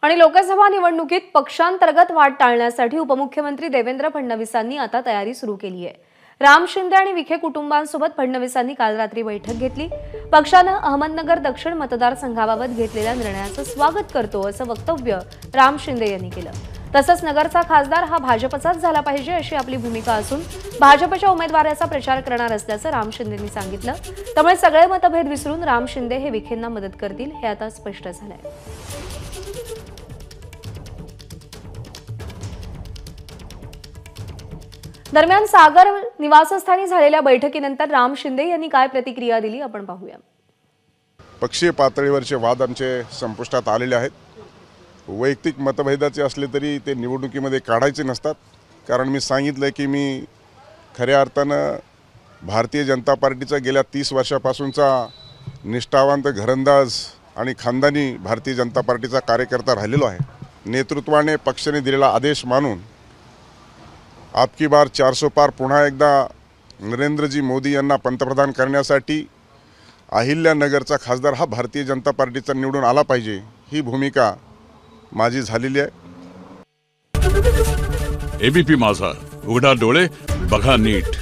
आणि लोकसभा निवडणुकीत पक्षांतर्गत वाद टाळण्यासाठी उपमुख्यमंत्री देवेंद्र फडणवीसांनी आता तयारी सुरू केली आहे। राम शिंदे आणि विखे कुटुंबांसोबत फडणवीसांनी काल रात्री बैठक घेतली। पक्षाने अहमदनगर दक्षिण मतदारसंघाबाबत घेतलेल्या निर्णयाचं स्वागत करतो असं वक्तव्य राम शिंदे यांनी केलं। तसंच नगरचा खासदार हा भाजपचाच झाला पाहिजे अशी आपली भूमिका असून भाजपच्या उमेदवाराचा प्रचार करणार असल्याचं राम शिंदेंनी सांगितलं। त्यामुळे सगळे मतभेद विसरून राम शिंदे हे विखेंना मदत करतील हे आता स्पष्ट झालंय। दरम्यान सागर निवासस्थानी झालेल्या बैठकीनंतर राम शिंदे यांनी काय प्रतिक्रिया दिली आपण पाहूया। पक्षीय पातळीवरचे वाद आमचे संपुष्टात आलेले आहेत। वैयक्तिक मतभेदाचे असले तरी ते निवडणुकीमध्ये काढायचे नसतात, कारण मी सांगितलं की मी खऱ्या अर्थानं भारतीय जनता पार्टीचा गेल्या 30 वर्षापासूनचा निष्ठावंत घरंदाज आणि खानदानी भारतीय जनता पार्टीचा कार्यकर्ता राहिलेलो आहे। नेतृत्वाने पक्षाने दिलेला आदेश मानून आपकी बार 400 पार पुन्हा एकदा नरेंद्रजी मोदी यांना पंतप्रधान करण्यासाठी अहिल्यानगरचा खासदार हा भारतीय जनता पार्टीचा निवडून आला पाहिजे ही भूमिका माझी झालेली आहे। एबीपी माझा, उघडा डोळे बघा नीट।